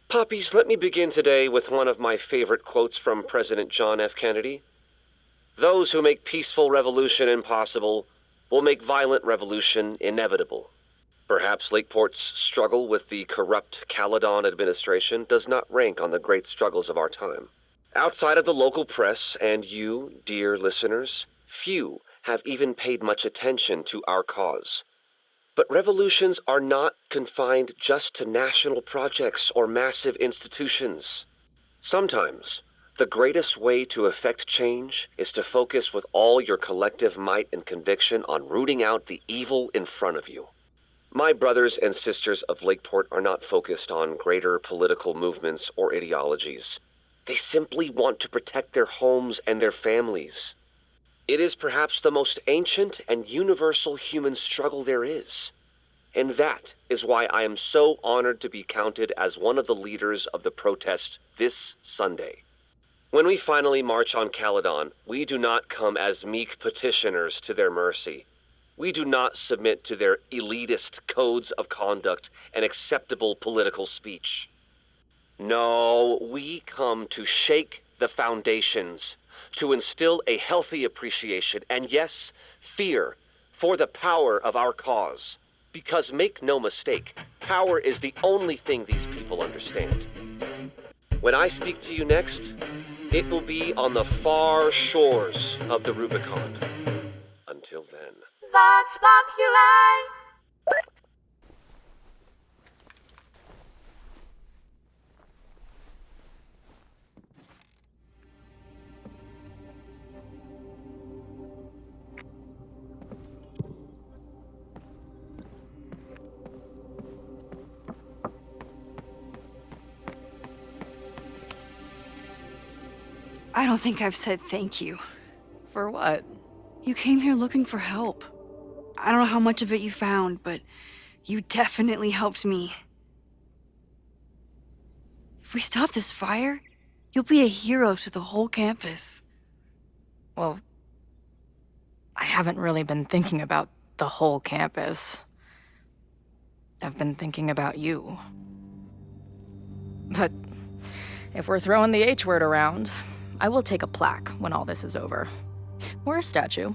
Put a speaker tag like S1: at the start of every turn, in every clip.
S1: Poppies, let me begin today with one of my favorite quotes from President John F. Kennedy. Those who make peaceful revolution impossible will make violent revolution inevitable. Perhaps Lakeport's struggle with the corrupt Caledon administration does not rank on the great struggles of our time. Outside of the local press and you, dear listeners, few have even paid much attention to our cause. But revolutions are not confined just to national projects or massive institutions. Sometimes, the greatest way to effect change is to focus with all your collective might and conviction on rooting out the evil in front of you. My brothers and sisters of Lakeport are not focused on greater political movements or ideologies. They simply want to protect their homes and their families. It is perhaps the most ancient and universal human struggle there is. And that is why I am so honored to be counted as one of the leaders of the protest this Sunday. When we finally march on Caledon, we do not come as meek petitioners to their mercy. We do not submit to their elitist codes of conduct and acceptable political speech. No, we come to shake the foundations, to instill a healthy appreciation and, yes, fear for the power of our cause. Because make no mistake, power is the only thing these people understand. When I speak to you next, it will be on the far shores of the Rubicon. Until then.
S2: Vox Populi!
S3: I don't think I've said thank you.
S4: For what?
S3: You came here looking for help. I don't know how much of it you found, but you definitely helped me. If we stop this fire, you'll be a hero to the whole campus.
S4: Well, I haven't really been thinking about the whole campus. I've been thinking about you. But if we're throwing the H word around, I will take a plaque when all this is over. Or a statue.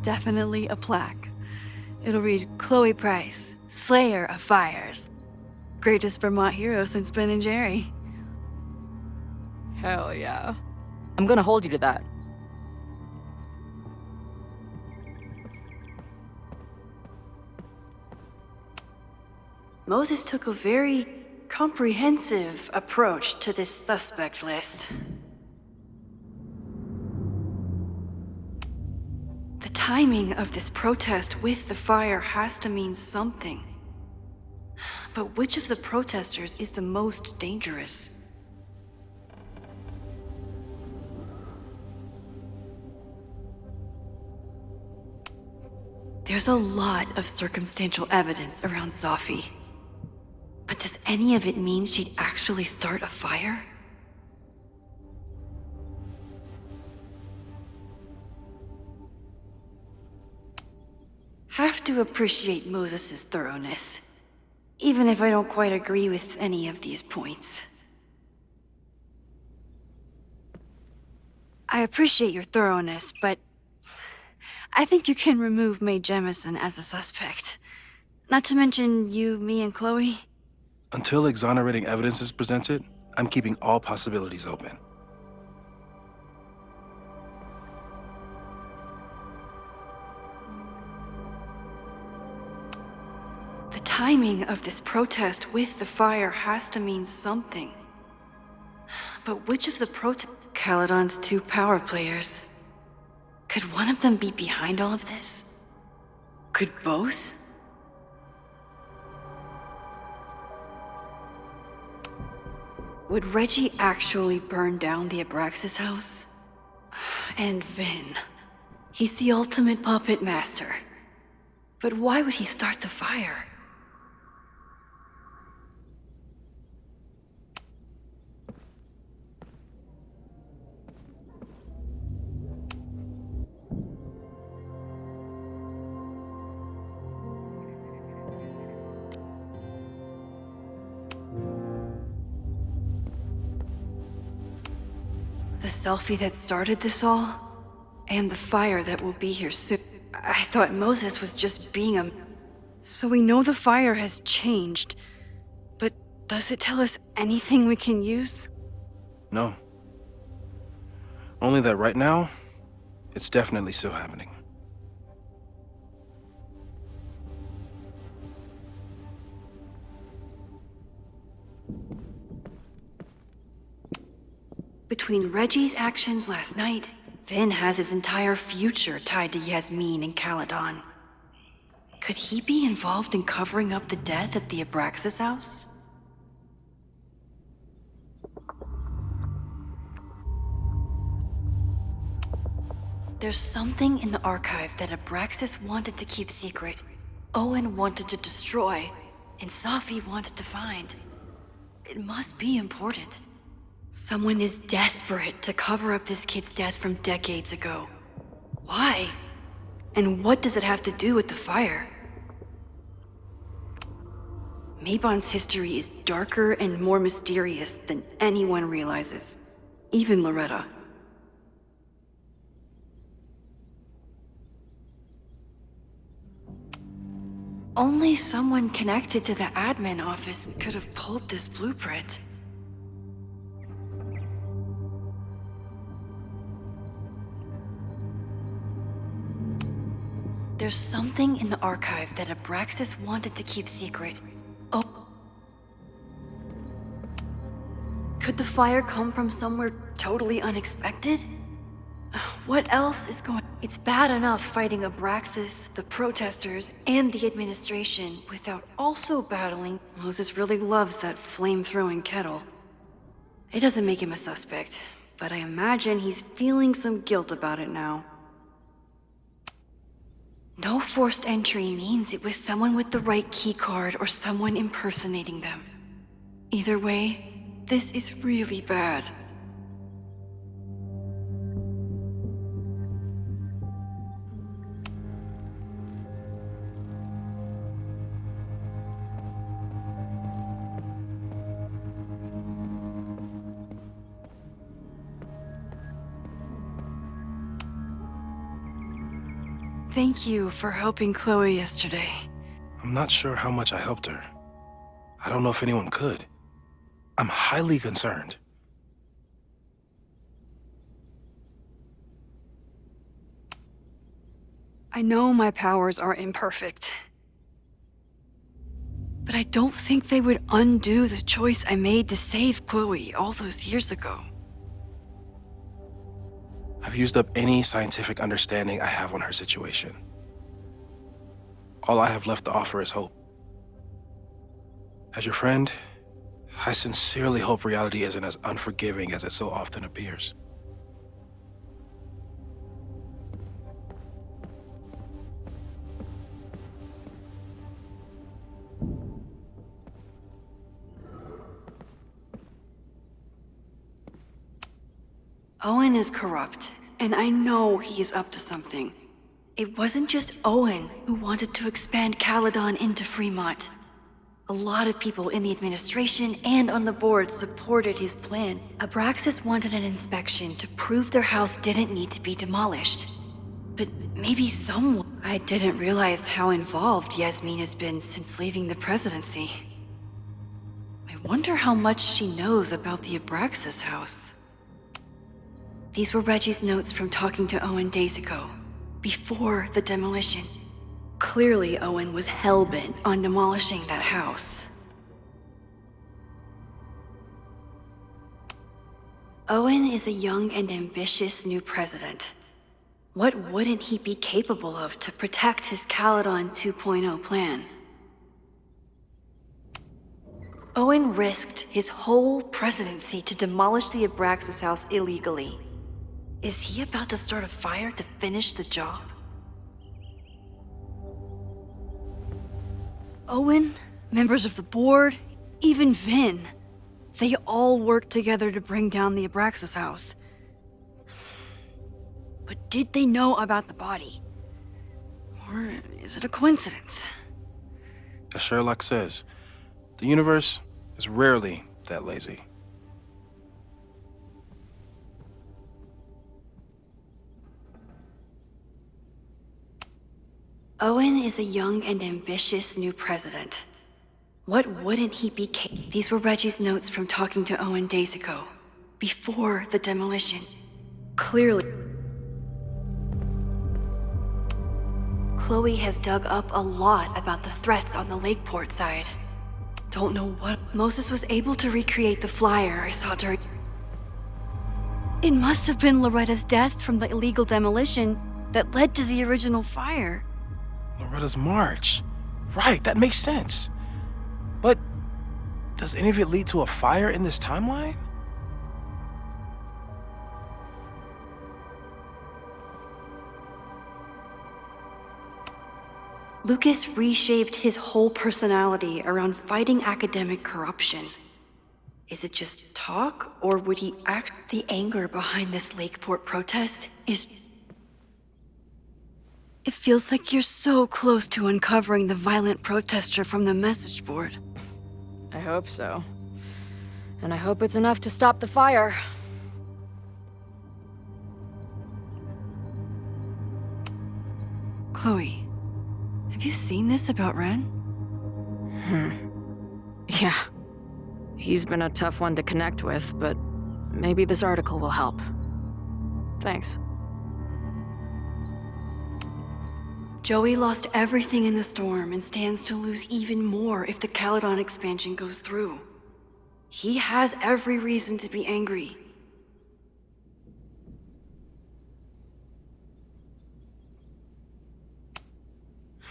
S3: Definitely a plaque. It'll read Chloe Price, Slayer of Fires. Greatest Vermont hero since Ben and Jerry.
S4: Hell yeah. I'm gonna hold you to that.
S3: Moses took a very comprehensive approach to this suspect list. The timing of this protest with the fire has to mean something. But which of the protesters is the most dangerous? There's a lot of circumstantial evidence around Sophie. But does any of it mean she'd actually start a fire? Have to appreciate Moses' thoroughness, even if I don't quite agree with any of these points. I appreciate your thoroughness, but I think you can remove Mae Jemison as a suspect. Not to mention you, me, and Chloe.
S5: Until exonerating evidence is presented, I'm keeping all possibilities open.
S3: The timing of this protest with the fire has to mean something. But which of the Caledon's two power players? Could one of them be behind all of this? Could both? Would Reggie actually burn down the Abraxas house? And Vin. He's the ultimate puppet master. But why would he start the fire? The selfie that started this all, and the fire that will be here soon. I thought Moses was just being a...
S6: So we know the fire has changed, but does it tell us anything we can use?
S5: No. Only that right now, it's definitely still happening.
S3: Between Reggie's actions last night, Vin has his entire future tied to Yasmin and Caledon. Could he be involved in covering up the death at the Abraxas house? There's something in the archive that Abraxas wanted to keep secret, Owen wanted to destroy, and Safi wanted to find. It must be important. Someone is desperate to cover up this kid's death from decades ago. Why? And what does it have to do with the fire? Mabon's history is darker and more mysterious than anyone realizes. Even Loretta. Only someone connected to the admin office could have pulled this blueprint. There's something in the archive that Abraxas wanted to keep secret. Oh. Could the fire come from somewhere totally unexpected? What else is going... It's bad enough fighting Abraxas, the protesters, and the administration without also battling... Moses really loves that flame-throwing kettle. It doesn't make him a suspect, but I imagine he's feeling some guilt about it now. No forced entry means it was someone with the right keycard or someone impersonating them. Either way, this is really bad. Thank you for helping Chloe yesterday.
S5: I'm not sure how much I helped her. I don't know if anyone could. I'm highly concerned.
S6: I know my powers are imperfect. But I don't think they would undo the choice I made to save Chloe all those years ago.
S5: I've used up any scientific understanding I have on her situation. All I have left to offer is hope. As your friend, I sincerely hope reality isn't as unforgiving as it so often appears.
S3: Owen is corrupt, and I know he is up to something. It wasn't just Owen who wanted to expand Caledon into Fremont. A lot of people in the administration and on the board supported his plan. Abraxas wanted an inspection to prove their house didn't need to be demolished. But maybe someone... I didn't realize how involved Yasmin has been since leaving the presidency. I wonder how much she knows about the Abraxas house. These were Reggie's notes from talking to Owen days ago, before the demolition. Clearly, Owen was hell-bent on demolishing that house. Owen is a young and ambitious new president. What wouldn't he be capable of to protect his Caledon 2.0 plan? Owen risked his whole presidency to demolish the Abraxas house illegally. Is he about to start a fire to finish the job?
S6: Owen, members of the board, even Vin. They all worked together to bring down the Abraxas house. But did they know about the body? Or is it a coincidence?
S5: As Sherlock says, the universe is rarely that lazy.
S3: Owen is a young and ambitious new president. What wouldn't he be These were Reggie's notes from talking to Owen days ago, before the demolition. Clearly, Chloe has dug up a lot about the threats on the Lakeport side. Don't know what... Moses was able to recreate the flyer I saw during...
S6: It must have been Loretta's death from the illegal demolition that led to the original fire.
S5: Loretta's march. Right, that makes sense. But does any of it lead to a fire in this timeline?
S3: Lucas reshaped his whole personality around fighting academic corruption. Is it just talk, or would he act? The anger behind this Lakeport protest is...
S6: It feels like you're so close to uncovering the violent protester from the message board.
S4: I hope so. And I hope it's enough to stop the fire.
S6: Chloe, have you seen this about Ren?
S4: Yeah. He's been a tough one to connect with, but maybe this article will help. Thanks.
S3: Joey lost everything in the storm and stands to lose even more if the Caledon expansion goes through. He has every reason to be angry.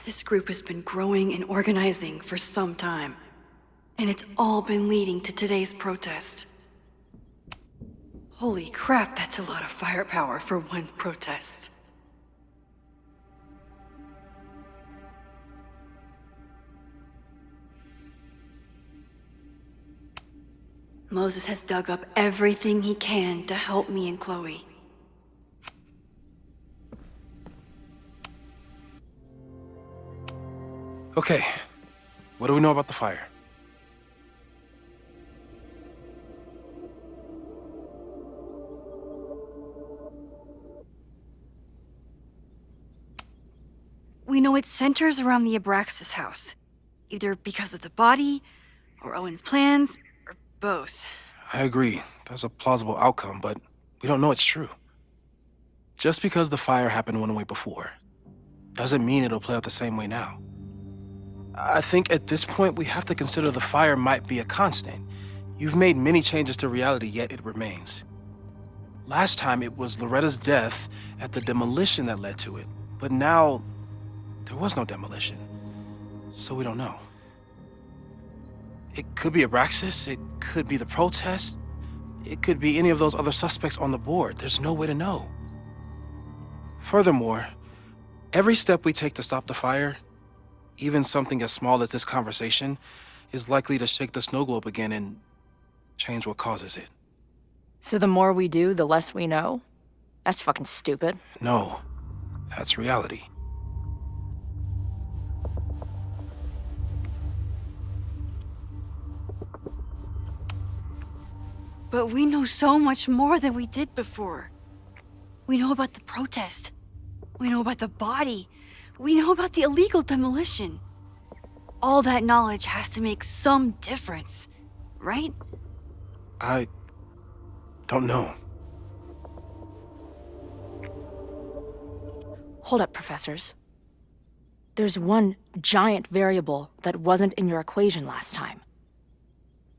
S3: This group has been growing and organizing for some time, and it's all been leading to today's protest. Holy crap, that's a lot of firepower for one protest. Moses has dug up everything he can to help me and Chloe.
S5: Okay, what do we know about the fire?
S6: We know it centers around the Abraxas house, either because of the body, or Owen's plans, or both.
S5: I agree. That's a plausible outcome, but we don't know it's true. Just because the fire happened one way before, doesn't mean it'll play out the same way now. I think at this point we have to consider the fire might be a constant. You've made many changes to reality, yet it remains. Last time it was Loretta's death at the demolition that led to it, but now there was no demolition, so we don't know. It could be Abraxas, it could be the protest, it could be any of those other suspects on the board. There's no way to know. Furthermore, every step we take to stop the fire, even something as small as this conversation, is likely to shake the snow globe again and change what causes it.
S4: So the more we do, the less we know? That's fucking stupid.
S5: No, that's reality.
S6: But we know so much more than we did before. We know about the protest. We know about the body. We know about the illegal demolition. All that knowledge has to make some difference, right?
S5: I don't know.
S4: Hold up, professors. There's one giant variable that wasn't in your equation last time.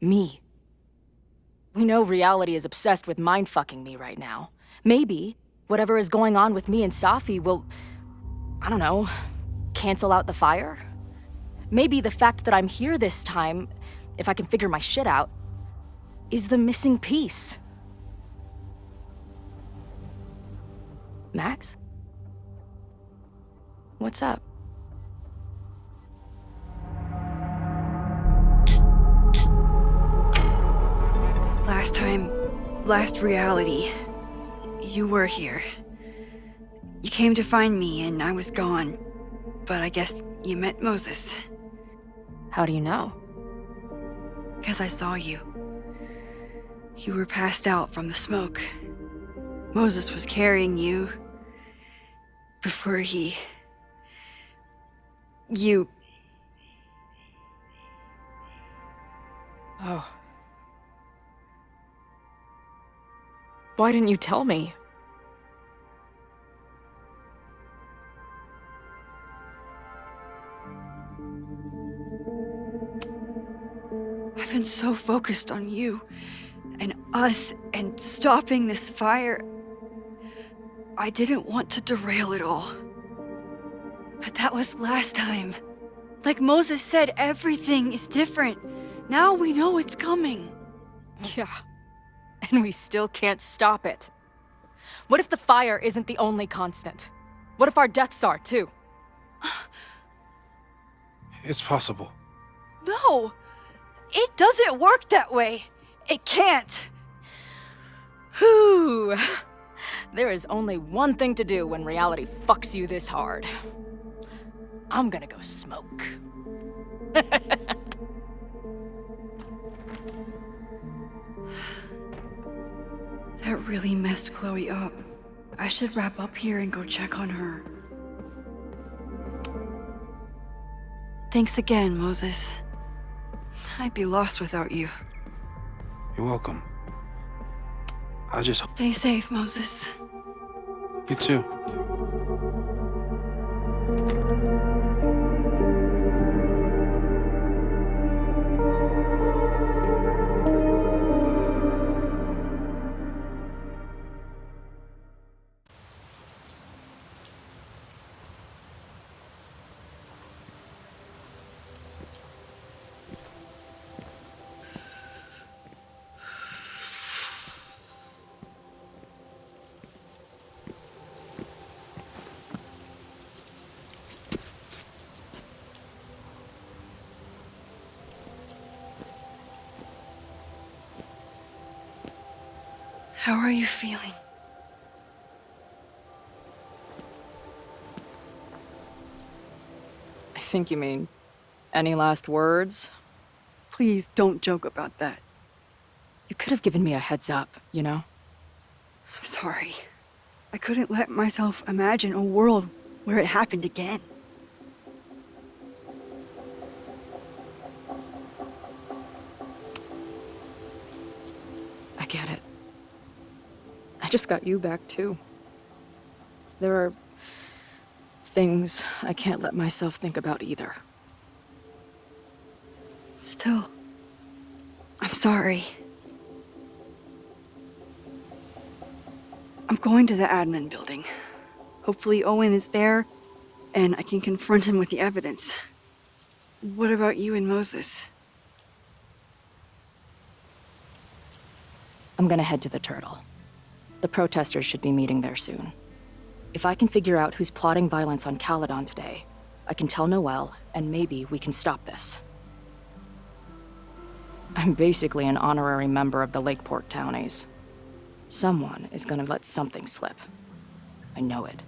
S4: Me. We know reality is obsessed with mind-fucking me right now. Maybe whatever is going on with me and Safi will, I don't know, cancel out the fire? Maybe the fact that I'm here this time, if I can figure my shit out, is the missing piece. Max? What's up?
S6: Last reality, you were here. You came to find me and I was gone, but I guess you met Moses.
S4: How do you know?
S6: 'Cause I saw you. You were passed out from the smoke. Moses was carrying you before he You.
S4: Oh. Why didn't you tell me?
S6: I've been so focused on you and us and stopping this fire. I didn't want to derail it all. But that was last time. Like Moses said, everything is different. Now we know it's coming.
S4: Yeah. And we still can't stop it. What if the fire isn't the only constant? What if our deaths are, too?
S5: It's possible.
S6: No! It doesn't work that way. It can't.
S4: Whew. There is only one thing to do when reality fucks you this hard. I'm gonna go smoke.
S6: That really messed Chloe up. I should wrap up here and go check on her. Thanks again, Moses. I'd be lost without you.
S5: You're welcome. I just...
S6: Stay safe, Moses.
S5: You too.
S6: How are you feeling?
S4: I think you mean, any last words?
S6: Please don't joke about that.
S4: You could have given me a heads up, you know?
S6: I'm sorry. I couldn't let myself imagine a world where it happened again.
S4: I get it. I just got you back, too. There are things I can't let myself think about either.
S6: Still, I'm sorry. I'm going to the admin building. Hopefully Owen is there, and I can confront him with the evidence. What about you and Moses?
S4: I'm gonna head to the Turtle. The protesters should be meeting there soon. If I can figure out who's plotting violence on Caledon today, I can tell Noelle, and maybe we can stop this. I'm basically an honorary member of the Lakeport Townies. Someone is gonna let something slip. I know it.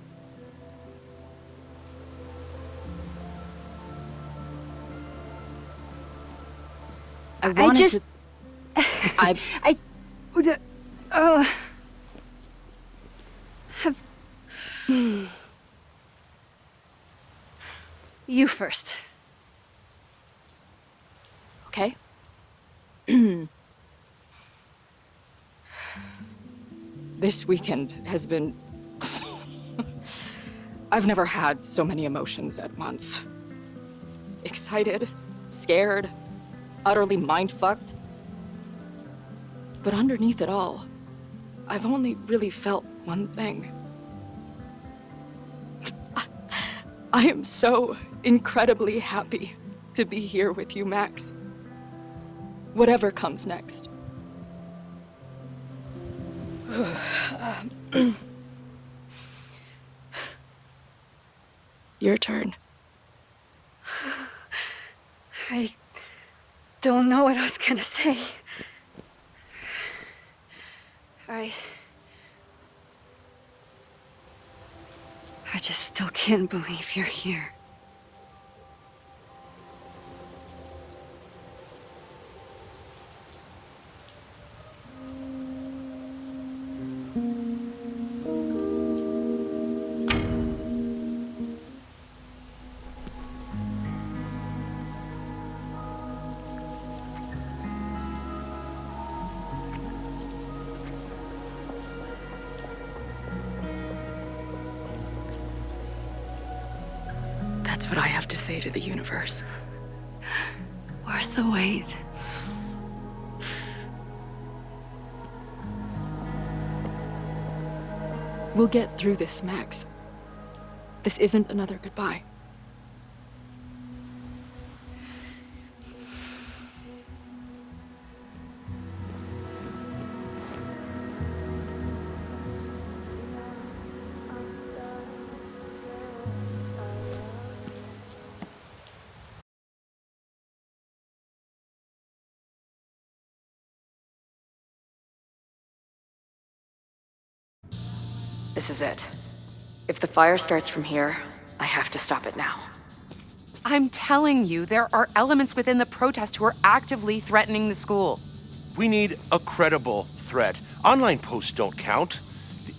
S4: I wanted to...
S6: I would, have... You first.
S4: Okay. This weekend has been... I've never had so many emotions at once. Excited, scared, utterly mind-fucked. But underneath it all, I've only really felt one thing. I am so incredibly happy to be here with you, Max. Whatever comes next. Your turn.
S6: I don't know what I was gonna say. I just still can't believe you're here.
S3: That's what I have to say to the universe.
S6: Worth the wait.
S4: We'll get through this, Max. This isn't another goodbye. This is it. If the fire starts from here, I have to stop it now.
S7: I'm telling you, there are elements within the protest who are actively threatening the school.
S8: We need a credible threat. Online posts don't count.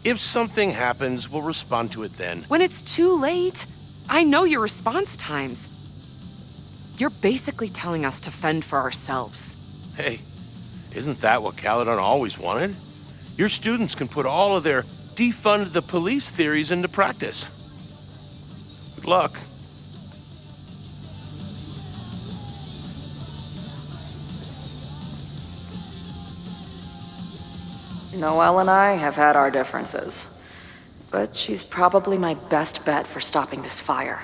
S8: If something happens, we'll respond to it then.
S7: When it's too late, I know your response times. You're basically telling us to fend for ourselves.
S8: Hey, isn't that what Caledon always wanted? Your students can put all of their defund the police theories into practice. Good luck.
S3: Noelle and I have had our differences, but she's probably my best bet for stopping this fire.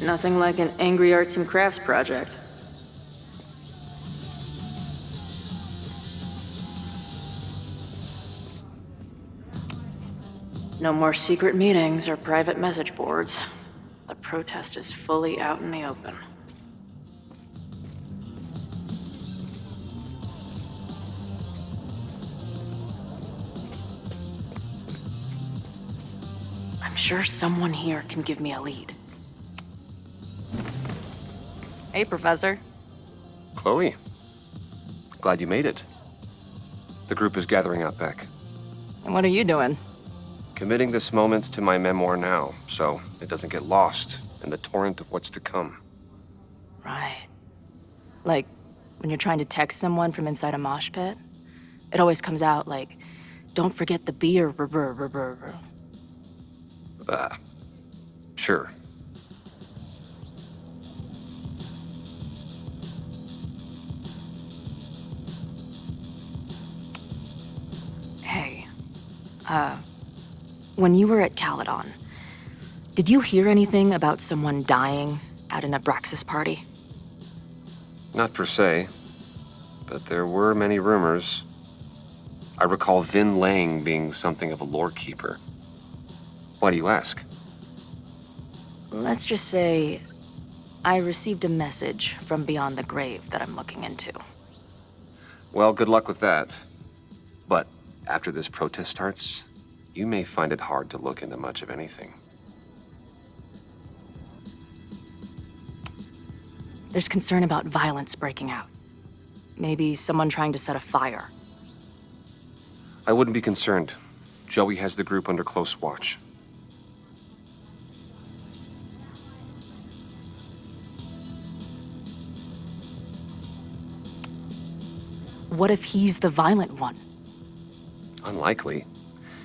S3: Nothing like an angry arts and crafts project. No more secret meetings or private message boards. The protest is fully out in the open. I'm sure someone here can give me a lead.
S4: Hey, Professor.
S1: Chloe, glad you made it. The group is gathering out back.
S4: And what are you doing?
S1: Committing this moment to my memoir now, so it doesn't get lost in the torrent of what's to come.
S4: Right. Like, when you're trying to text someone from inside a mosh pit, it always comes out like, don't forget the beer,
S1: Sure.
S4: Hey, when you were at Caledon, did you hear anything about someone dying at an Abraxas party?
S1: Not per se, but there were many rumors. I recall Vin Lang being something of a lore keeper. Why do you ask?
S4: Let's just say I received a message from beyond the grave that I'm looking into.
S1: Well, good luck with that. But after this protest starts, you may find it hard to look into much of anything.
S4: There's concern about violence breaking out. Maybe someone trying to set a fire.
S1: I wouldn't be concerned. Joey has the group under close watch.
S4: What if he's the violent one?
S1: Unlikely.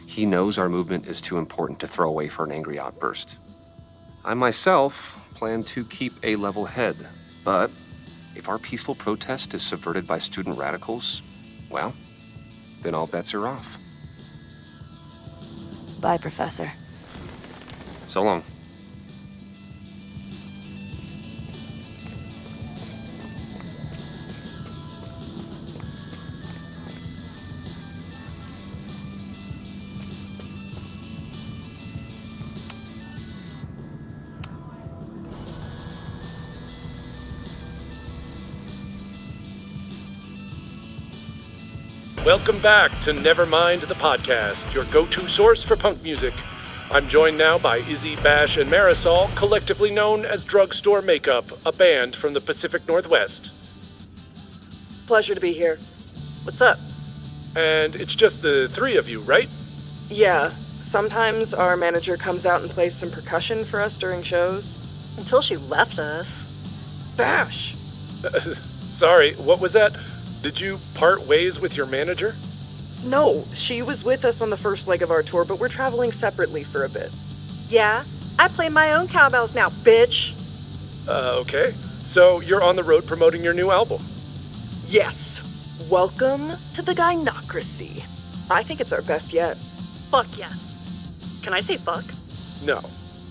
S1: He knows our movement is too important to throw away for an angry outburst. I myself plan to keep a level head, but if our peaceful protest is subverted by student radicals, well, then all bets are off.
S4: Bye, Professor.
S1: So long.
S9: Welcome back to Nevermind the Podcast, your go-to source for punk music. I'm joined now by Izzy, Bash, and Marisol, collectively known as Drugstore Makeup, a band from the Pacific Northwest.
S10: Pleasure to be here. What's up?
S9: And it's just the three of you, right?
S10: Yeah, Sometimes our manager comes out and plays some percussion for us during shows. Until she left us. Bash.
S9: Sorry, what was that? Did you part ways with your manager?
S10: No, she was with us on the first leg of our tour, but we're traveling separately for a bit.
S2: Yeah, I play my own cowbells now, bitch.
S9: Okay. So you're on the road promoting your new album?
S10: Yes. Welcome to the Gynocracy. I think it's our best yet.
S2: Fuck yes. Can I say fuck?
S9: No.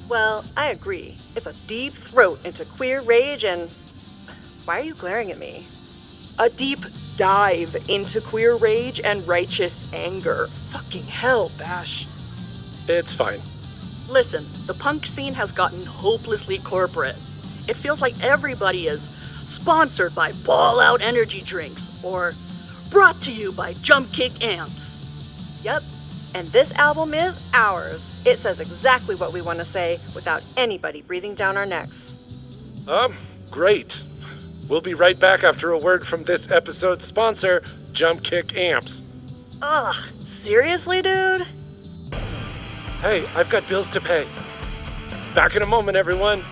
S2: Well, I agree. It's a deep throat into queer rage and... Why are you glaring at me?
S10: A deep dive into queer rage and righteous anger. Fucking hell, Bash.
S9: It's fine.
S2: Listen, the punk scene has gotten hopelessly corporate. It feels like everybody is sponsored by Ball Out energy drinks or brought to you by Jump Kick amps.
S10: Yep, and this album is ours. It says exactly what we want to say without anybody breathing down our necks.
S9: Great. We'll be right back after a word from this episode's sponsor, Jump Kick Amps.
S2: Ugh, seriously, dude?
S9: Hey, I've got bills to pay. Back in a moment, everyone.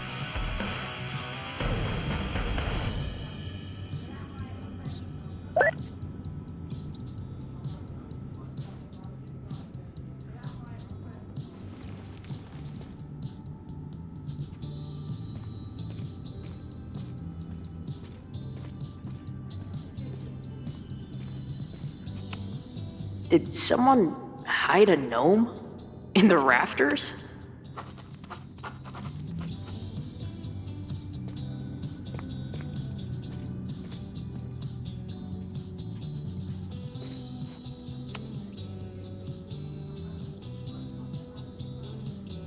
S4: Did someone hide a gnome in the rafters?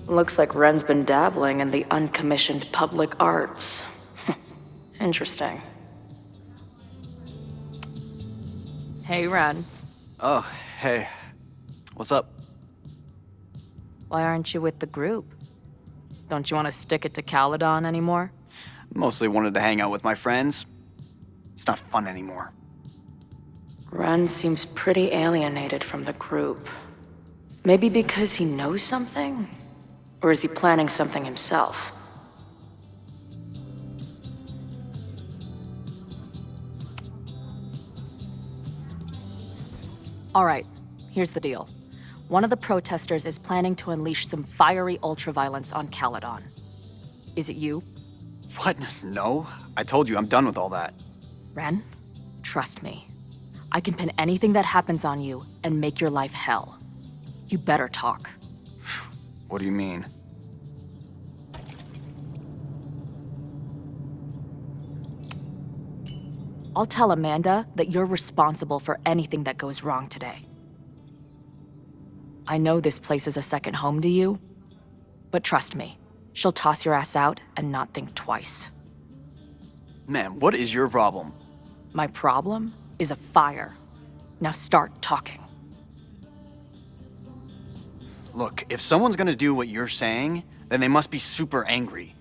S4: Looks like Ren's been dabbling in the uncommissioned public arts. Interesting. Hey, Ren.
S11: Oh, hey. What's up?
S4: Why aren't you with the group? Don't you want to stick it to Caledon anymore?
S11: Mostly wanted to hang out with my friends. It's not fun anymore.
S4: Ren seems pretty alienated from the group. Maybe because he knows something? Or is he planning something himself? All right, here's the deal. One of the protesters is planning to unleash some fiery ultraviolence on Caledon. Is it you?
S11: What? No. I told you, I'm done with all that.
S4: Ren, trust me. I can pin anything that happens on you and make your life hell. You better talk.
S11: What do you mean?
S4: I'll tell Amanda that you're responsible for anything that goes wrong today. I know this place is a second home to you, but trust me, she'll toss your ass out and not think twice.
S11: Man, what is your problem?
S4: My problem is a fire. Now start talking.
S11: Look, if someone's gonna do what you're saying, then they must be super angry.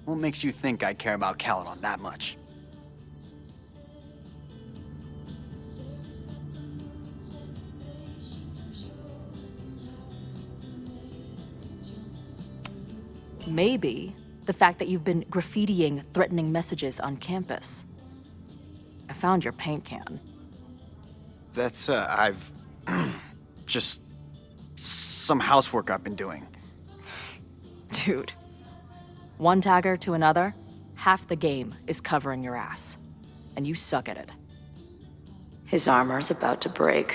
S11: What makes you think I care about Caledon that much?
S4: Maybe the fact that you've been graffitiing threatening messages on campus. I found your paint can.
S11: That's, I've... just... some housework I've been doing.
S4: Dude. One tagger to another, half the game is covering your ass. And you suck at it. His armor's about to break.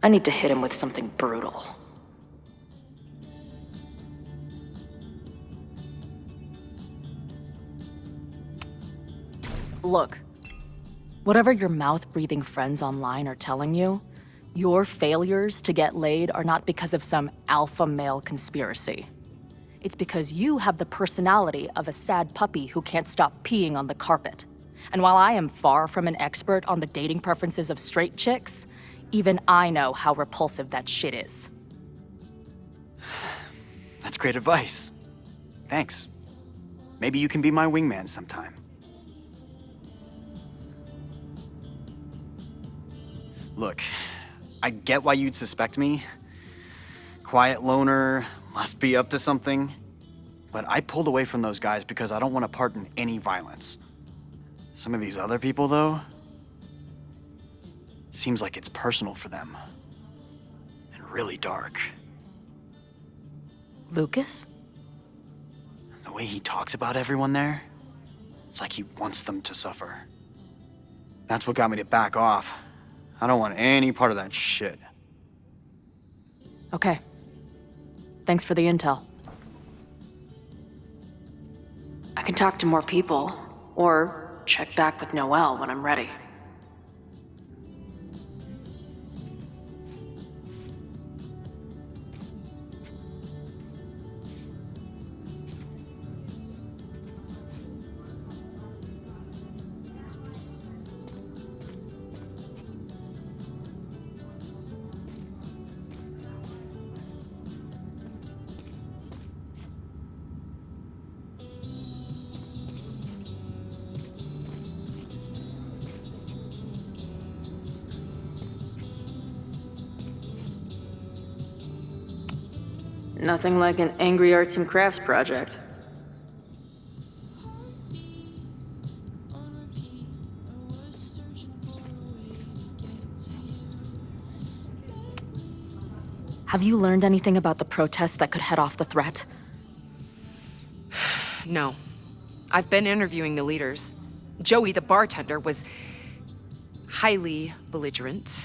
S4: I need to hit him with something brutal. Look, whatever your mouth-breathing friends online are telling you, your failures to get laid are not because of some alpha male conspiracy. It's because you have the personality of a sad puppy who can't stop peeing on the carpet. And while I am far from an expert on the dating preferences of straight chicks, even I know how repulsive that shit is.
S11: That's great advice. Thanks. Maybe you can be my wingman sometime. Look, I get why you'd suspect me, quiet loner, must be up to something. But I pulled away from those guys because I don't want to part in any violence. Some of these other people, though, seems like it's personal for them. And really dark.
S4: Lucas?
S11: The way he talks about everyone there, it's like he wants them to suffer. That's what got me to back off. I don't want any part of that shit.
S4: Okay. Thanks for the intel. I can talk to more people, or check back with Noelle when I'm ready. Nothing like an angry arts and crafts project. Have you learned anything about the protest that could head off the threat?
S7: No. I've been interviewing the leaders. Joey, the bartender, was highly belligerent.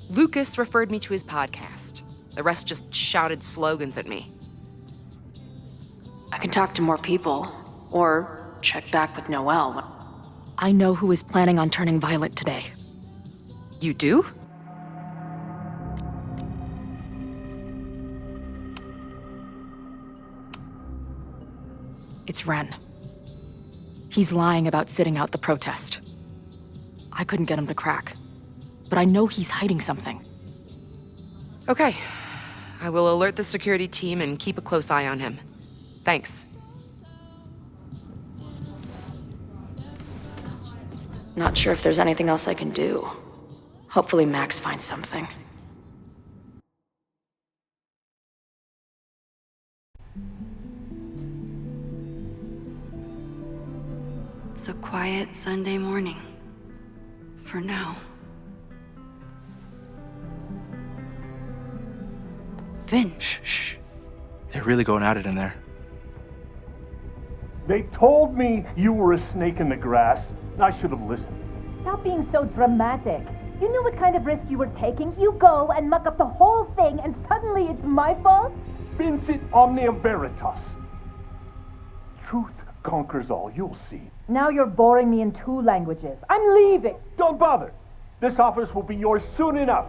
S7: Lucas referred me to his podcast. The rest just shouted slogans at me.
S4: I can talk to more people, or check back with Noelle. I know who is planning on turning violent today.
S7: You do?
S4: It's Ren. He's lying about sitting out the protest. I couldn't get him to crack, but I know he's hiding something.
S7: Okay. I will alert the security team and keep a close eye on him. Thanks.
S4: Not sure if there's anything else I can do. Hopefully Max finds something.
S6: It's a quiet Sunday morning. For now. Vin.
S5: Shh. They're really going at it in there.
S12: They told me you were a snake in the grass. I should have listened.
S13: Stop being so dramatic. You knew what kind of risk you were taking. You go and muck up the whole thing, and suddenly it's my fault?
S12: Vincit omnia veritas. Truth conquers all, you'll see.
S13: Now you're boring me in 2 languages. I'm leaving.
S12: Don't bother. This office will be yours soon enough.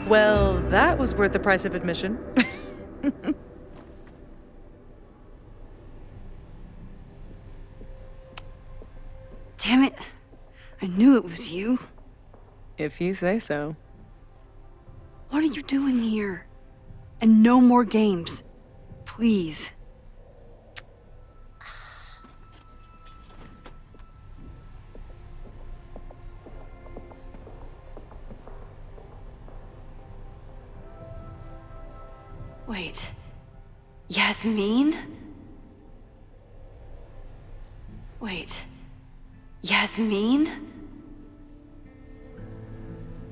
S10: Well, that was worth the price of admission.
S6: Damn it. I knew it was you.
S10: If you say so.
S6: What are you doing here? And no more games. Please. Wait. Yasmin? Wait. Yasmin?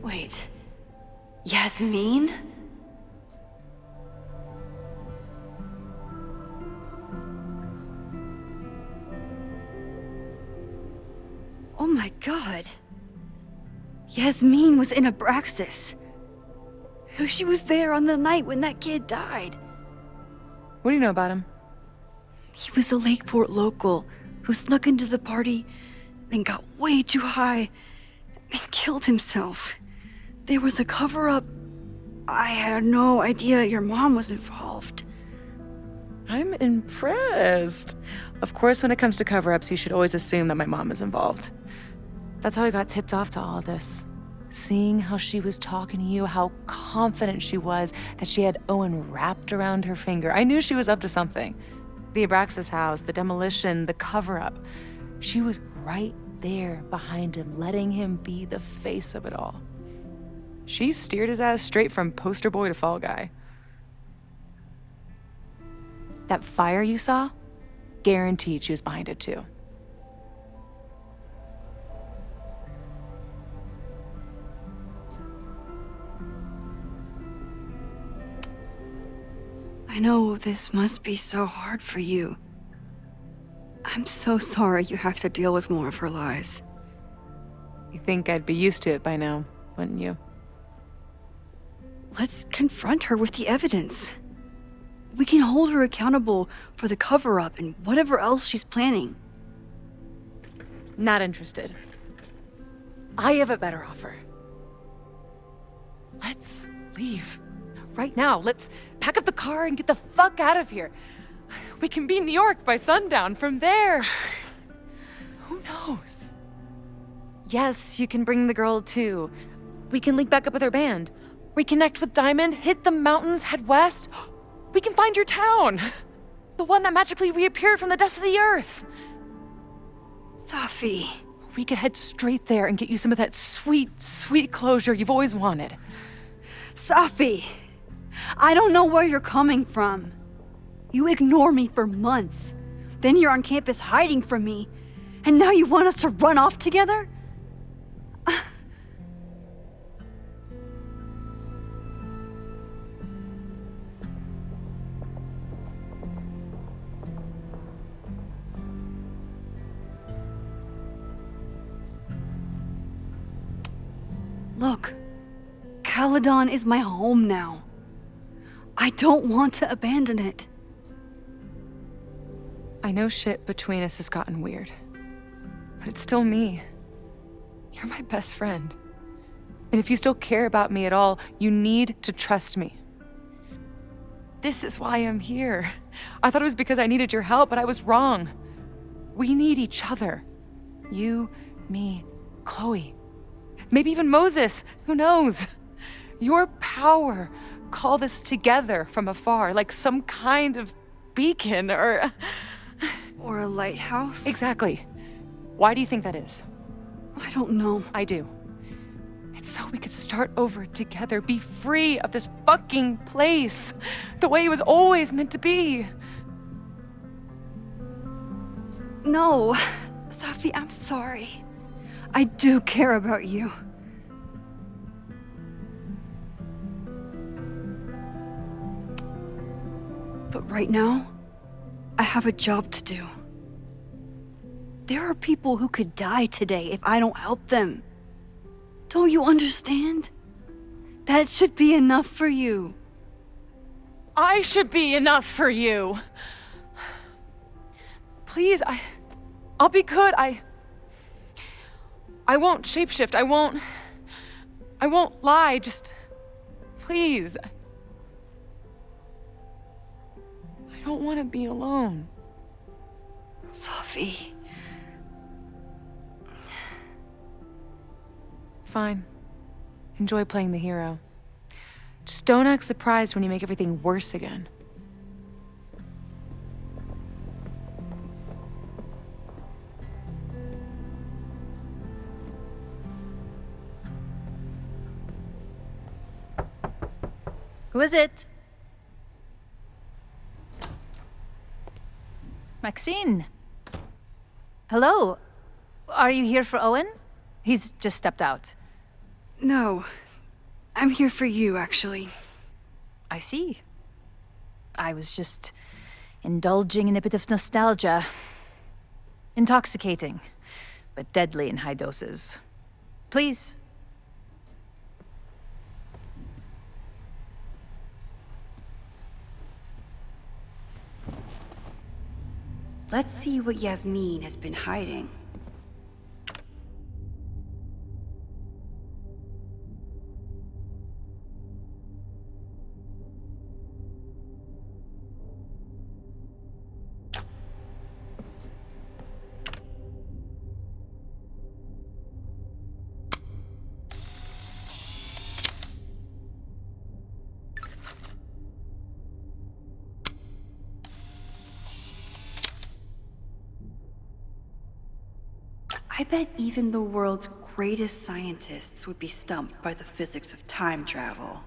S6: Wait. Yasmin? Oh my god. Yasmin was in Abraxas. She was there on the night when that kid died.
S10: What do you know about him?
S6: He was a Lakeport local who snuck into the party, then got way too high and killed himself. There was a cover-up. I had no idea your mom was involved.
S10: I'm impressed. Of course, when it comes to cover-ups, you should always assume that my mom is involved. That's how I got tipped off to all of this. Seeing how she was talking to you, how confident she was that she had Owen wrapped around her finger. I knew she was up to something. The Abraxas house, the demolition, the cover-up. She was right there behind him, letting him be the face of it all. She steered his ass straight from poster boy to fall guy. That fire you saw? Guaranteed she was behind it too.
S6: I know this must be so hard for you. I'm so sorry you have to deal with more of her lies.
S10: You think I'd be used to it by now, wouldn't you?
S6: Let's confront her with the evidence. We can hold her accountable for the cover-up and whatever else she's planning.
S10: Not interested. I have a better offer. Let's leave. Right now, let's pack up the car and get the fuck out of here. We can be in New York by sundown. From there, who knows? Yes, you can bring the girl too. We can link back up with her band. Reconnect with Diamond, hit the mountains, head west. We can find your town. The one that magically reappeared from the dust of the earth.
S6: Safi.
S10: We could head straight there and get you some of that sweet, sweet closure you've always wanted.
S6: Safi, I don't know where you're coming from. You ignore me for months. Then you're on campus hiding from me. And now you want us to run off together? Look, Caledon is my home now. I don't want to abandon it.
S10: I know shit between us has gotten weird, but it's still me. You're my best friend. And if you still care about me at all, you need to trust me. This is why I'm here. I thought it was because I needed your help, but I was wrong. We need each other. You, me, Chloe. Maybe even Moses, who knows? Your power called us together from afar, like some kind of beacon or
S6: a lighthouse?
S10: Exactly. Why do you think that is?
S6: I don't know.
S10: I do. It's so we could start over together, be free of this fucking place, the way it was always meant to be.
S6: No, Safi, I'm sorry. I do care about you. But right now, I have a job to do. There are people who could die today if I don't help them. Don't you understand? That should be enough for you.
S10: I should be enough for you. Please, I'll be good. I won't shapeshift. I won't lie. Just, please. I don't want to be alone.
S6: Safi.
S10: Fine. Enjoy playing the hero. Just don't act surprised when you make everything worse again.
S14: Who is it? Maxine. Hello. Are you here for Owen? He's just stepped out.
S6: No. I'm here for you, actually.
S14: I see. I was just indulging in a bit of nostalgia. Intoxicating, but deadly in high doses. Please.
S6: Let's see what Yasmin has been hiding.
S3: I bet even the world's greatest scientists would be stumped by the physics of time travel.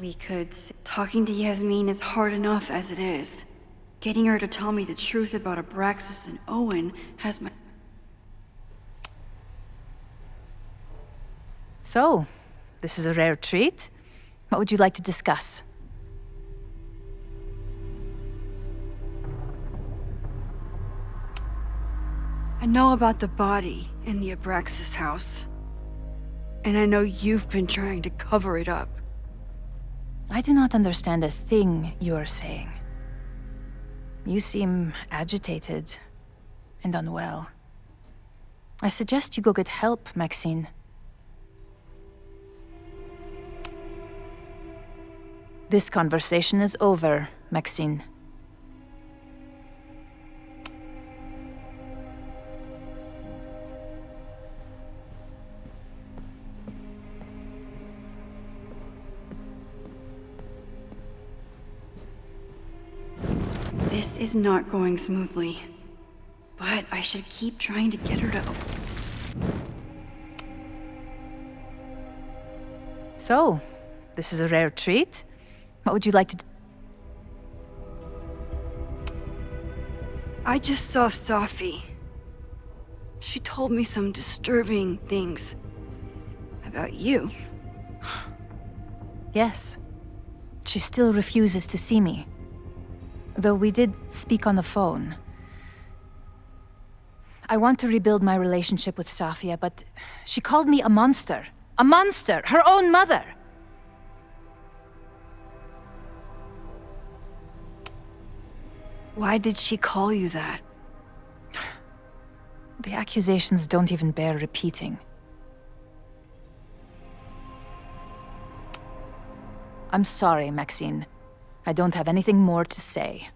S3: We could talking to Yasmin is hard enough as it is. Getting her to tell me the truth about Abraxas and Owen has my...
S14: So, this is a rare treat. What would you like to discuss?
S6: I know about the body in the Abraxas house. And I know you've been trying to cover it up.
S14: I do not understand a thing you are saying. You seem agitated and unwell. I suggest you go get help, Maxine. This conversation is over, Maxine.
S3: This is not going smoothly. But I should keep trying to get her to...
S14: So, this is a rare treat. What would you like to do?
S6: I just saw Safi. She told me some disturbing things about you.
S14: Yes. She still refuses to see me. Though we did speak on the phone. I want to rebuild my relationship with Safia, but she called me a monster. A monster! Her own mother!
S6: Why did she call you that?
S14: The accusations don't even bear repeating. I'm sorry, Maxine. I don't have anything more to say.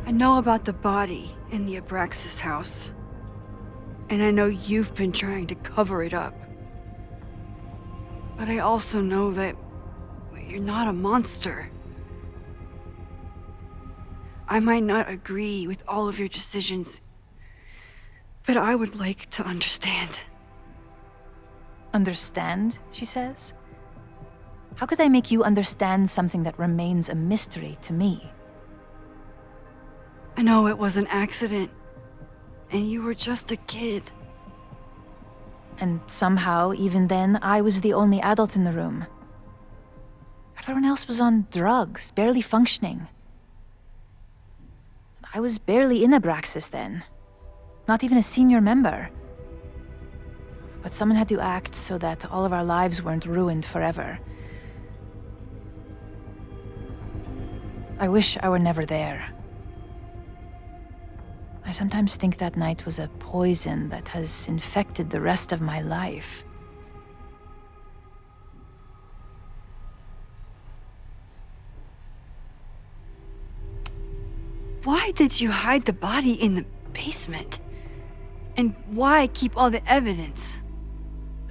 S6: I know about the body in the Abraxas house. And I know you've been trying to cover it up. But I also know that you're not a monster. I might not agree with all of your decisions, but I would like to understand.
S14: Understand, she says? How could I make you understand something that remains a mystery to me?
S6: I know it was an accident, and you were just a kid.
S14: And somehow, even then, I was the only adult in the room. Everyone else was on drugs, barely functioning. I was barely in Abraxas then. Not even a senior member. But someone had to act so that all of our lives weren't ruined forever. I wish I were never there. I sometimes think that night was a poison that has infected the rest of my life.
S6: Why did you hide the body in the basement? And why keep all the evidence?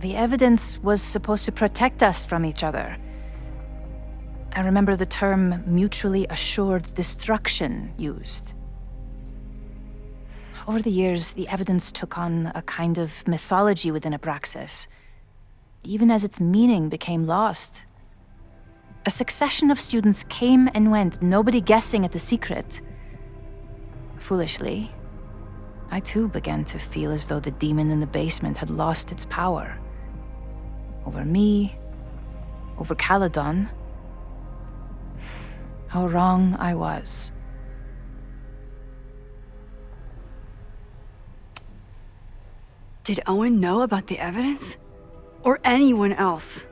S14: The evidence was supposed to protect us from each other. I remember the term mutually assured destruction used. Over the years, the evidence took on a kind of mythology within Abraxas, even as its meaning became lost. A succession of students came and went, nobody guessing at the secret. Foolishly, I too began to feel as though the demon in the basement had lost its power. Over me, over Caledon. How wrong I was.
S6: Did Owen know about the evidence? Or anyone else?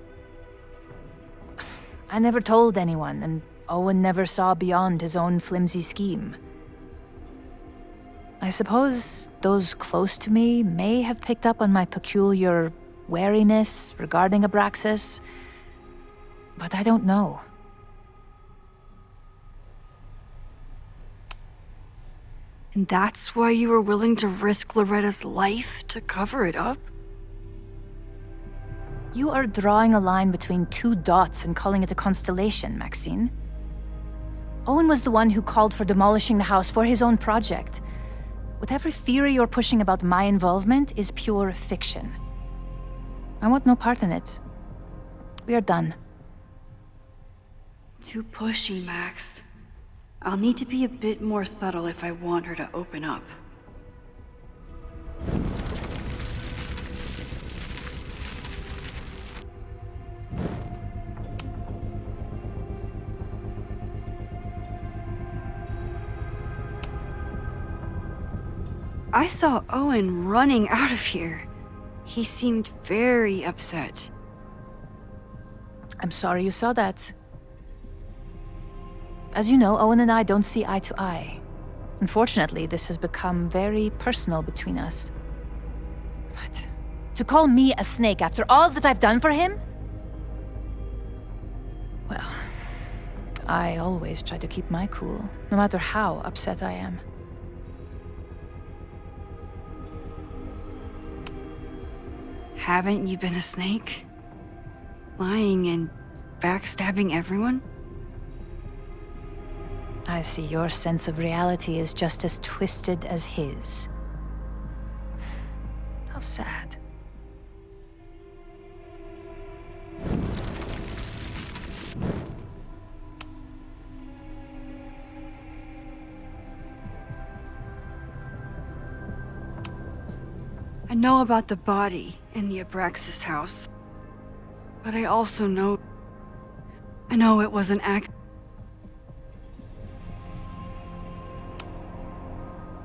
S14: I never told anyone, and Owen never saw beyond his own flimsy scheme. I suppose those close to me may have picked up on my peculiar wariness regarding Abraxas. But I don't know.
S6: And that's why you were willing to risk Loretta's life to cover it up?
S14: You are drawing a line between two dots and calling it a constellation, Maxine. Owen was the one who called for demolishing the house for his own project. Whatever theory you're pushing about my involvement is pure fiction. I want no part in it. We are done.
S3: Too pushy, Max. I'll need to be a bit more subtle if I want her to open up.
S6: I saw Owen running out of here. He seemed very upset.
S14: I'm sorry you saw that. As you know, Owen and I don't see eye to eye. Unfortunately, this has become very personal between us. But to call me a snake after all that I've done for him? Well, I always try to keep my cool, no matter how upset I am.
S6: Haven't you been a snake? Lying and backstabbing everyone?
S14: I see your sense of reality is just as twisted as his. How sad.
S6: I know about the body in the Abraxas house. But I also know... I know it was an act...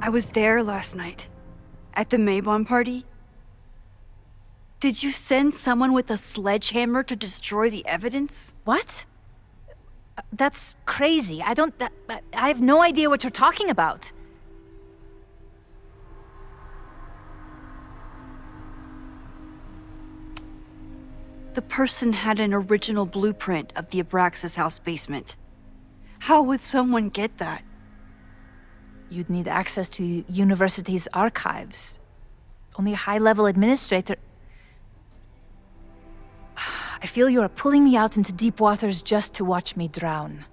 S6: I was there last night. At the Maybon party. Did you send someone with a sledgehammer to destroy the evidence?
S14: What? That's crazy. I have no idea what you're talking about.
S6: The person had an original blueprint of the Abraxas house basement. How would someone get that?
S14: You'd need access to the university's archives. Only a high-level administrator... I feel you are pulling me out into deep waters just to watch me drown.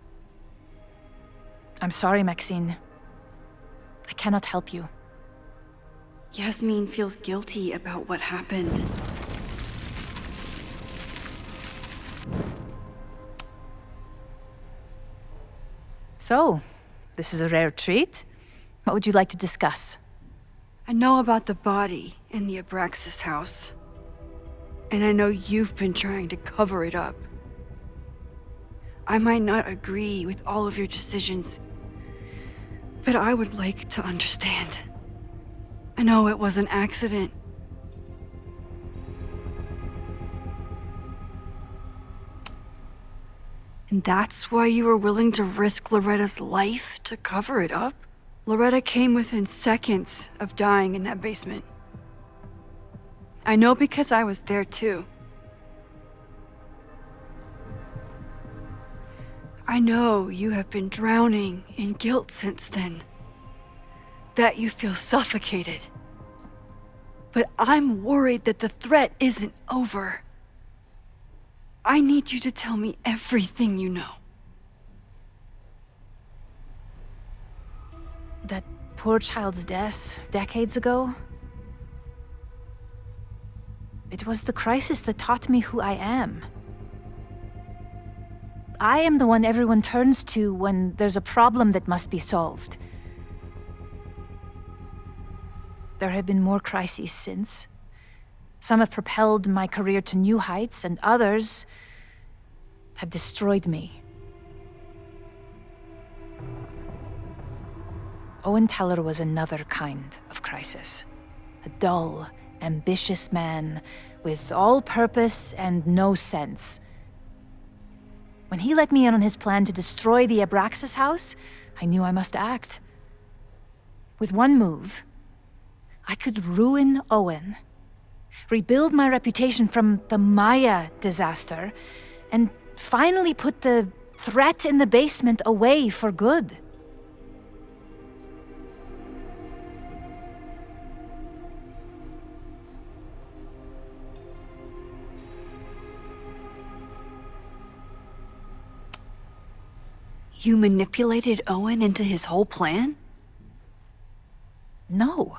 S14: I'm sorry, Maxine. I cannot help you.
S3: Yasmin feels guilty about what happened.
S14: So, this is a rare treat. What would you like to discuss?
S6: I know about the body in the Abraxas house. And I know you've been trying to cover it up. I might not agree with all of your decisions, but I would like to understand. I know it was an accident. And that's why you were willing to risk Loretta's life to cover it up? Loretta came within seconds of dying in that basement. I know because I was there too. I know you have been drowning in guilt since then. That you feel suffocated. But I'm worried that the threat isn't over. I need you to tell me everything you know.
S14: That poor child's death decades ago? It was the crisis that taught me who I am. I am the one everyone turns to when there's a problem that must be solved. There have been more crises since. Some have propelled my career to new heights, and others have destroyed me. Owen Teller was another kind of crisis. A dull, ambitious man with all purpose and no sense. When he let me in on his plan to destroy the Abraxas house, I knew I must act. With one move, I could ruin Owen, rebuild my reputation from the Maya disaster, and finally put the threat in the basement away for good.
S6: You manipulated Owen into his whole plan?
S14: No.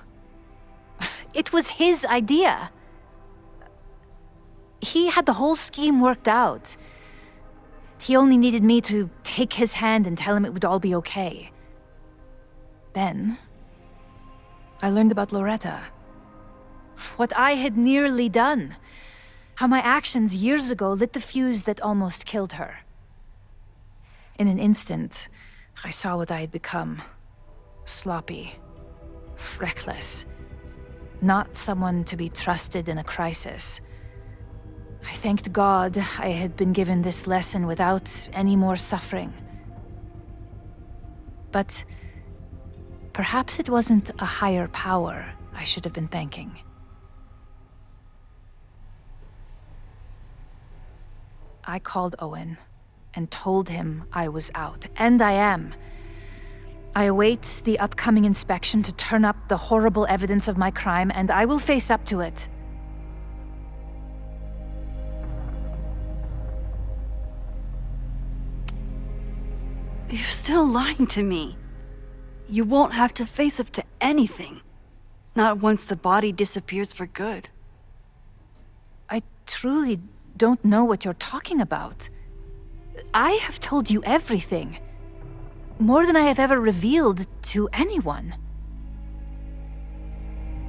S14: It was his idea. He had the whole scheme worked out. He only needed me to take his hand and tell him it would all be okay. Then, I learned about Loretta. What I had nearly done. How my actions years ago lit the fuse that almost killed her. In an instant, I saw what I had become. Sloppy. Reckless. Not someone to be trusted in a crisis. I thanked God I had been given this lesson without any more suffering. But perhaps it wasn't a higher power I should have been thanking. I called Owen and told him I was out, and I am. I await the upcoming inspection to turn up the horrible evidence of my crime, and I will face up to it.
S6: You're still lying to me. You won't have to face up to anything. Not once the body disappears for good.
S14: I truly don't know what you're talking about. I have told you everything. More than I have ever revealed to anyone.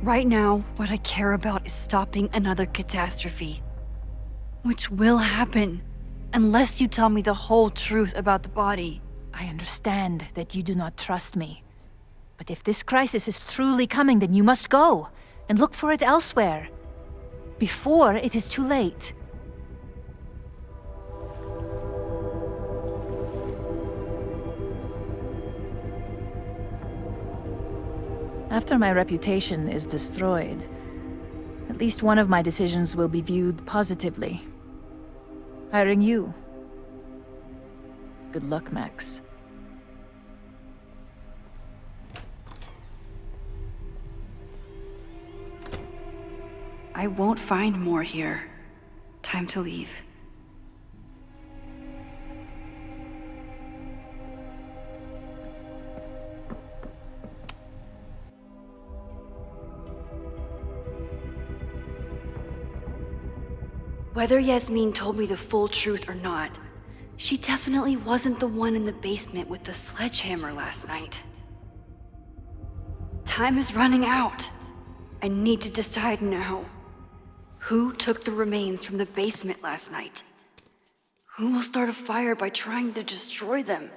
S6: Right now, what I care about is stopping another catastrophe. Which will happen, unless you tell me the whole truth about the body.
S14: I understand that you do not trust me. But if this crisis is truly coming, then you must go and look for it elsewhere. Before it is too late. After my reputation is destroyed, at least one of my decisions will be viewed positively. Hiring you. Good luck, Max.
S6: I won't find more here. Time to leave. Whether Yasmin told me the full truth or not, she definitely wasn't the one in the basement with the sledgehammer last night. Time is running out. I need to decide now. Who took the remains from the basement last night? Who will start a fire by trying to destroy them?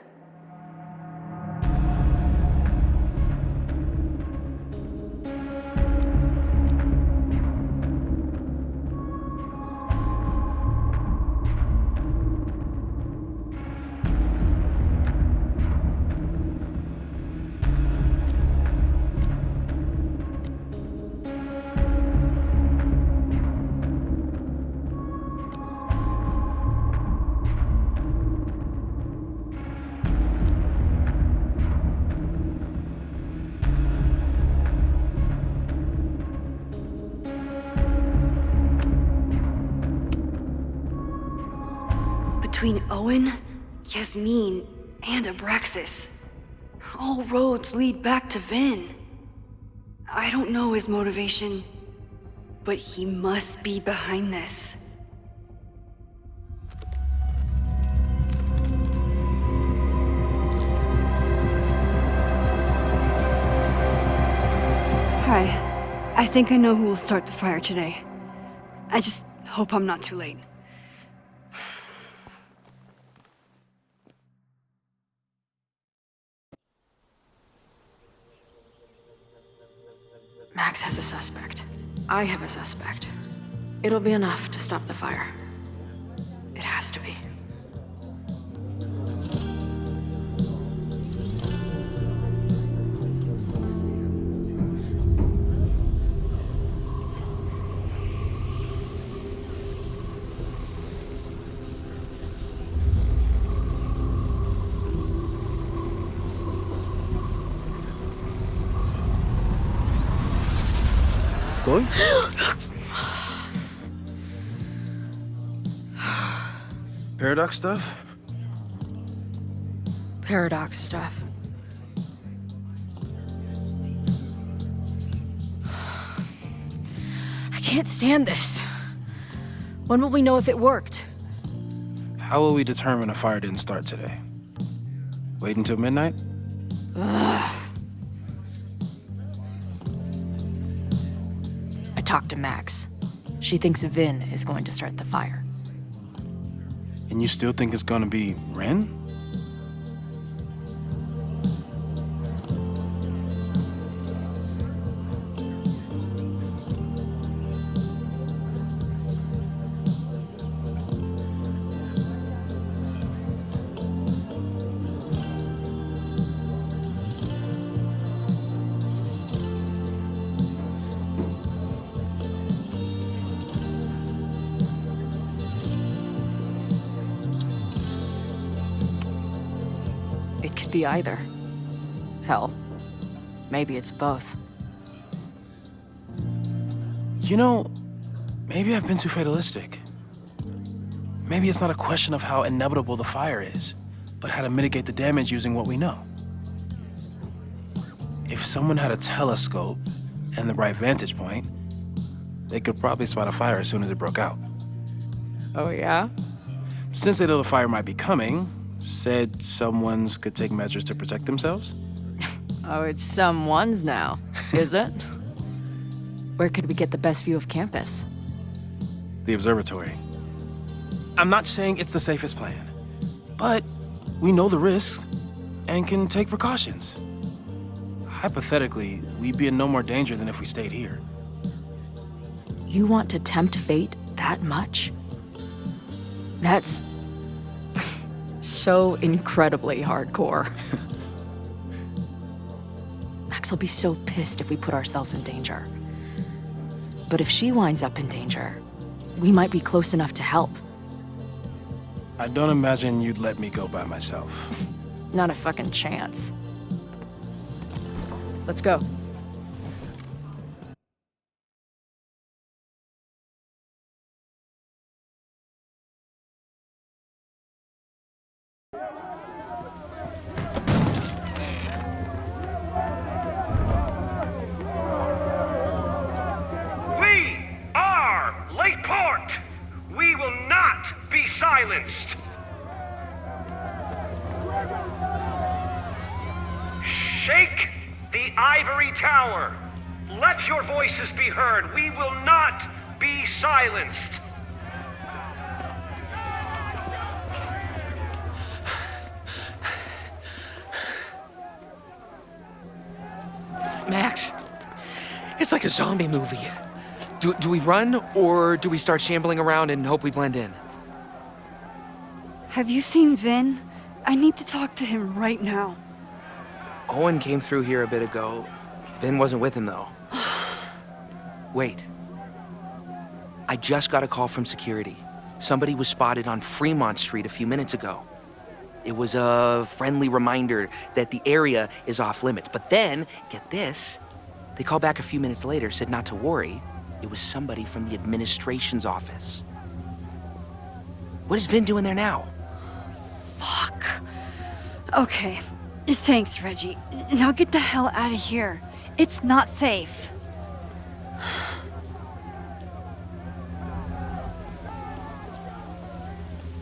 S6: Between Owen, Yasmin, and Abraxas, all roads lead back to Vin. I don't know his motivation, but he must be behind this. Hi. I think I know who will start the fire today. I just hope I'm not too late.
S4: Max has a suspect. I have a suspect. It'll be enough to stop the fire. It has to be.
S5: going? Paradox stuff?
S4: Paradox stuff. I can't stand this. When will we know if it worked?
S5: How will we determine a fire didn't start today? Wait until midnight?
S4: Ugh. I talked to Max. She thinks Vin is going to start the fire.
S5: And you still think it's gonna be Ren?
S4: It could be either. Hell, maybe it's both.
S5: You know, maybe I've been too fatalistic. Maybe it's not a question of how inevitable the fire is, but how to mitigate the damage using what we know. If someone had a telescope and the right vantage point, they could probably spot a fire as soon as it broke out.
S4: Oh, yeah?
S5: Since they know the fire might be coming, said someone's could take measures to protect themselves?
S4: Oh, it's someone's now, is it? Where could we get the best view of campus?
S5: The observatory. I'm not saying it's the safest plan, but we know the risks and can take precautions. Hypothetically, we'd be in no more danger than if we stayed here.
S4: You want to tempt fate that much? That's so incredibly hardcore. Max will be so pissed if we put ourselves in danger. But if she winds up in danger, we might be close enough to help.
S5: I don't imagine you'd let me go by myself.
S4: Not a fucking chance. Let's go.
S15: We are Lakeport! We will not be silenced! Shake the ivory tower. Let your voices be heard. We will not be silenced.
S16: Max, it's like a zombie movie. Do we run, or do we start shambling around and hope we blend in?
S6: Have you seen Vin? I need to talk to him right now.
S16: Owen came through here a bit ago. Vin wasn't with him, though. Wait. I just got a call from security. Somebody was spotted on Fremont Street a few minutes ago. It was a friendly reminder that the area is off limits. But then, get this, they called back a few minutes later, said not to worry. It was somebody from the administration's office. What is Vin doing there now?
S6: Fuck. Okay. Thanks, Reggie. Now get the hell out of here. It's not safe.